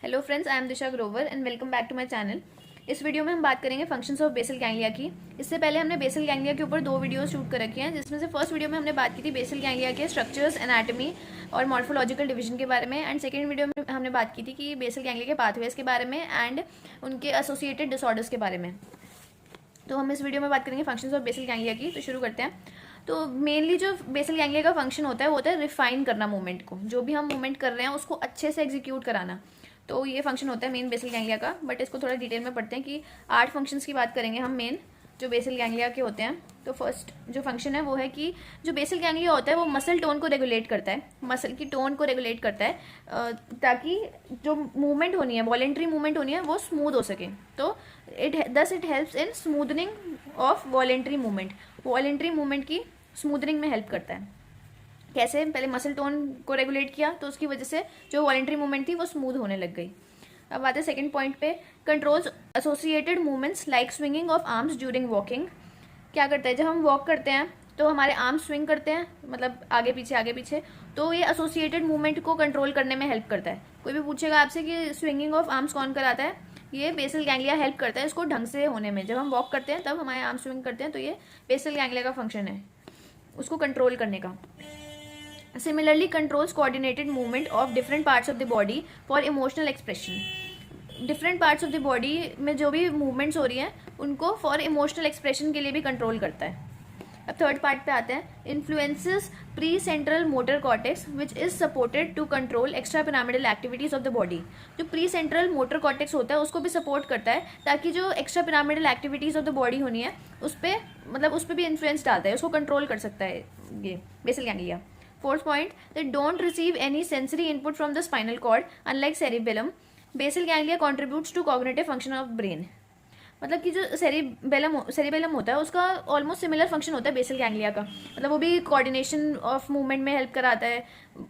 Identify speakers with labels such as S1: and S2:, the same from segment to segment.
S1: Hello friends, I am Disha Grover and welcome back to my channel. इस video में हम बात करेंगे फंक्शंस ऑफ बेसल गैंग्लिया की। इससे पहले हमने बेसल गैंग्लिया के ऊपर 2 वीडियो शूट कर रखे हैं, जिसमें से फर्स्ट वीडियो में हमने बात की थी बेसल गैंग्लिया के स्ट्रक्चर्स, एनाटमी और मॉर्फोलॉजिकल डिवीजन के बारे में, एंड सेकेंड वीडियो में हमने बात की थी कि बेसल गैंग्लिया के पाथवेज के बारे में एंड उनके एसोसिएटेड डिसऑर्डर्स के बारे में। तो हम इस वीडियो में बात करेंगे फंक्शंस ऑफ बेसल गैंग्लिया की। तो शुरू करते हैं। तो मेनली जो बेसल गैंग्लिया का फंक्शन होता है वो होता है रिफाइन करना मूवमेंट को। जो भी हम मूवमेंट कर रहे हैं उसको अच्छे से एग्जीक्यूट कराना। तो ये फंक्शन होता है मेन बेसल गैंग्लिया का। बट इसको थोड़ा डिटेल में पढ़ते हैं कि 8 फंक्शंस की बात करेंगे हम मेन जो बेसल गैंग्लिया के होते हैं। तो फर्स्ट जो फंक्शन है वो है कि जो बेसल गैंग्लिया होता है वो मसल टोन को रेगुलेट करता है, मसल की टोन को रेगुलेट करता है ताकि जो मूवमेंट होनी है, वॉलेंट्री मूवमेंट होनी है, वो स्मूथ हो सके। तो it helps in smoothening of voluntary movement. Voluntary movement की स्मूदनिंग में हेल्प करता है। कैसे? पहले मसल टोन को रेगुलेट किया तो उसकी वजह से जो वॉलेंट्री मूवमेंट थी वो स्मूथ होने लग गई। अब आते हैं सेकंड पॉइंट पे, controls associated movements like swinging of arms during walking. क्या करता है? जब हम वॉक करते हैं तो हमारे आर्म्स स्विंग करते हैं, मतलब आगे पीछे, तो ये एसोसिएटेड मूवमेंट को कंट्रोल करने में हेल्प करता है। कोई भी पूछेगा आपसे कि स्विंगिंग ऑफ आर्म्स कौन कराता है, ये बेसल गैंग्लिया हेल्प करता है इसको ढंग से होने में। जब हम वॉक करते हैं तब हमारे आर्म स्विंग करते हैं, तो ये बेसल गैंग्लिया का फंक्शन है उसको कंट्रोल करने का। Similarly controls coordinated movement of different parts of the body for emotional expression. Different parts of the body में जो भी मूवमेंट्स हो रही हैं उनको फॉर इमोशनल एक्सप्रेशन के लिए भी कंट्रोल करता है। अब थर्ड पार्ट पे आते हैं, influences precentral motor cortex which is supported to control extrapyramidal activities of the body. जो प्री सेंट्रल मोटर कॉर्टेक्स होता है उसको भी सपोर्ट करता है ताकि जो extrapyramidal activities of the body होनी है उस पर भी इन्फ्लुएंस डालता है, उसको कंट्रोल कर सकता है ये basal ganglia. Fourth point, they don't receive any sensory input from the spinal cord, unlike cerebellum. Basal ganglia contributes to cognitive function of brain. मतलब कि जो सेरिबेलम होता है उसका ऑलमोस्ट सिमिलर फंक्शन होता है बेसल गैंग्लिया का। मतलब वो भी कोऑर्डिनेशन ऑफ मूवमेंट में हेल्प कराता है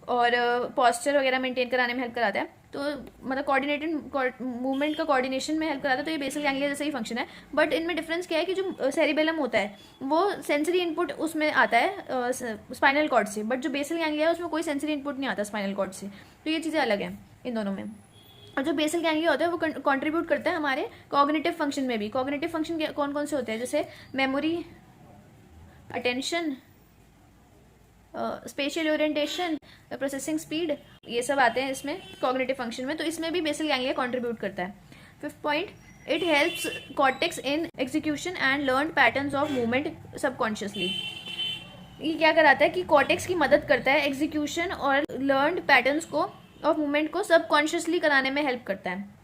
S1: और पॉस्चर वगैरह मेंटेन कराने में हेल्प कराता है। तो मतलब कोऑर्डिनेटेड मूवमेंट का कोऑर्डिनेशन में हेल्प कराता है। तो ये बेसल गैंग्लिया जैसा ही फंक्शन है। बट इनमें डिफरेंस क्या है कि जो सेरिबेलम होता है वो सेंसरी इनपुट उसमें आता है स्पाइनल कॉर्ड से, बट जो बेसल गैंग्लिया है उसमें कोई सेंसरी इनपुट नहीं आता स्पाइनल कॉर्ड से। तो ये चीज़ें अलग हैं इन दोनों में। और जो बेसल गैंग्लिया होता है वो कंट्रीब्यूट करता है हमारे कॉग्निटिव फंक्शन में भी। कॉग्निटिव फंक्शन कौन कौन से होते हैं? जैसे memory, attention, spatial orientation, processing speed, ये सब आते हैं इसमें कॉग्निटिव फंक्शन में। तो इसमें भी बेसल गैंग्लिया कंट्रीब्यूट करता है। Fifth point, it helps cortex in execution and learn patterns of movement subconsciously. ये क्या कराता है कि कॉर्टेक्स की मदद करता है एग्जीक्यूशन और लर्न पैटर्न्स को ऑफ मूवमेंट को सबकॉन्शियसली कराने में हेल्प करता है।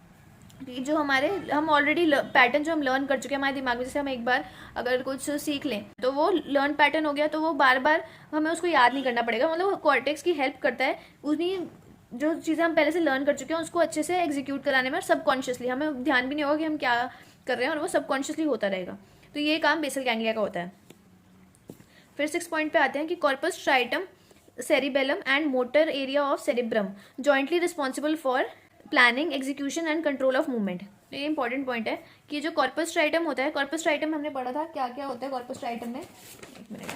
S1: जो हम ऑलरेडी पैटर्न जो हम लर्न कर चुके हैं हमारे दिमाग में, जैसे हम एक बार अगर कुछ सीख लें तो वो लर्न पैटर्न हो गया, तो वो बार बार हमें उसको याद नहीं करना पड़ेगा। मतलब वो कॉर्टेक्स की हेल्प करता है उन्हीं जो चीज़ें हम पहले से लर्न कर चुके हैं उसको अच्छे से एग्जीक्यूट कराने में, और सबकॉन्शियसली हमें ध्यान भी नहीं होगा कि हम क्या कर रहे हैं और वो सबकॉन्शियसली होता रहेगा। तो ये काम बेसल गैंग्लिया का होता है। फिर 6 पॉइंट पे आते हैं कि corpus striatum, cerebellum and motor area of cerebrum jointly responsible for planning, execution and control of movement। तो ये इंपॉर्टेंट पॉइंट है कि जो कॉर्पस स्ट्राइटम होता है, कॉर्पस स्ट्राइटम हमने पढ़ा था क्या क्या होता है कॉर्पस स्ट्राइटम में। एक मिनट,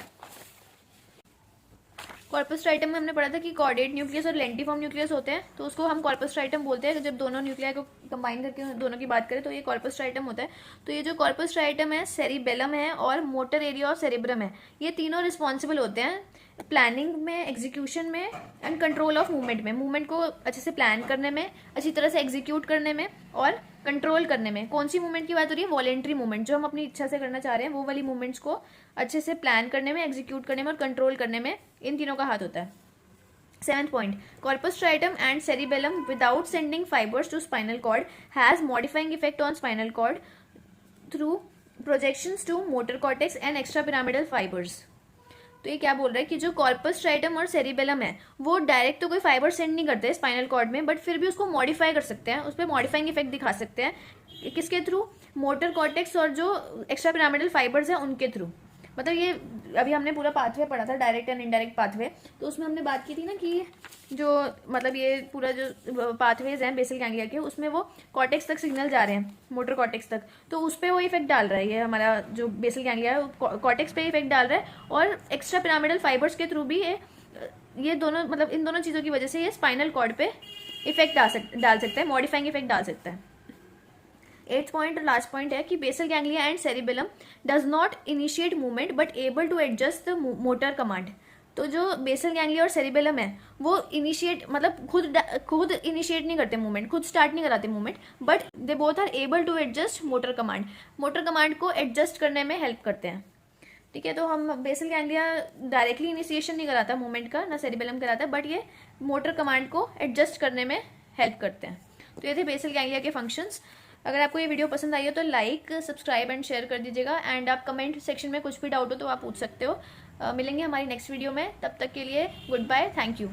S1: कॉर्पस स्ट्राइटम में हमने पढ़ा था कि कॉर्डेट न्यूक्लियस और लेंटिफॉर्म न्यूक्लियस होते हैं, तो उसको हम कॉर्पस स्ट्राइटम बोलते हैं। जब दोनों न्यूक्लिया को कंबाइन करके दोनों की बात करें तो ये कॉर्पस स्ट्राइटम होता है। तो ये जो कॉर्पस स्ट्राइटम है, सेरिबेलम है और मोटर एरिया ऑफ सेरिब्रम है, ये तीनों रिस्पॉन्सिबल होते हैं प्लानिंग में, एग्जीक्यूशन में एंड कंट्रोल ऑफ मूवमेंट में। मूवमेंट को अच्छे से प्लान करने में, अच्छी तरह से एग्जीक्यूट करने में और कंट्रोल करने में। कौन सी मूवमेंट की बात हो रही है? वॉलेंट्री मूवमेंट, जो हम अपनी इच्छा से करना चाह रहे हैं वो वाली मूवमेंट्स को अच्छे से प्लान करने में, एग्जीक्यूट करने में और कंट्रोल करने में इन तीनों का हाथ होता है। 7th point, corpus striatum and cerebellum without sending fibers to spinal cord has modifying effect on spinal cord through projections to motor cortex and extrapyramidal fibers। तो ये क्या बोल रहा है कि जो कॉर्पस स्ट्राइटम और सेरिबेलम है वो डायरेक्ट तो कोई फाइबर सेंड नहीं करते स्पाइनल कॉर्ड में, बट फिर भी उसको मॉडिफाई कर सकते हैं, उस पर मॉडिफाइंग इफेक्ट दिखा सकते हैं। किसके थ्रू? मोटर कॉर्टेक्स और जो एक्स्ट्रा पिरामिडल फाइबर्स हैं उनके थ्रू। मतलब ये अभी हमने पूरा पाथवे पढ़ा था, डायरेक्ट एंड इनडायरेक्ट पाथवे, तो उसमें हमने बात की थी ना कि जो मतलब ये पूरा जो पाथवेज हैं बेसल गैंग्लिया के, उसमें वो कॉर्टेक्स तक सिग्नल जा रहे हैं, मोटर कॉर्टेक्स तक, तो उस पर वो इफेक्ट डाल रहा है। ये हमारा जो बेसल गैंग्लिया है कॉर्टेक्स पे इफेक्ट डाल रहा है और एक्स्ट्रा पिरामिडल फाइबर्स के थ्रू भी ये दोनों, मतलब इन दोनों चीज़ों की वजह से ये स्पाइनल कॉर्ड पे इफेक्ट डाल सकता है, मॉडिफाइंग इफेक्ट डाल सकता है। 8th पॉइंट और लास्ट पॉइंट है कि basal ganglia and cerebellum does not initiate movement but able to adjust the motor command. तो जो बेसल गैंग्लिया और सेरिबेलम है वो इनिशिएट मतलब खुद इनिशिएट नहीं करते मूवमेंट, खुद स्टार्ट नहीं कराते movement, but they both are able to adjust motor command, motor command को एडजस्ट करने में हेल्प करते हैं। ठीक है, तो हम बेसल गैंग्लिया डायरेक्टली इनिशिएशन नहीं कराता मूवमेंट का, ना सेरिबेलम कराता है, बट ये मोटर कमांड को एडजस्ट करने में हेल्प करते हैं। तो ये थे बेसल गैंग्लिया के फंक्शंस। अगर आपको ये वीडियो पसंद आई हो तो लाइक, सब्सक्राइब एंड शेयर कर दीजिएगा। एंड आप कमेंट सेक्शन में कुछ भी डाउट हो तो आप पूछ सकते हो। मिलेंगे हमारी नेक्स्ट वीडियो में, तब तक के लिए गुड बाय, थैंक यू।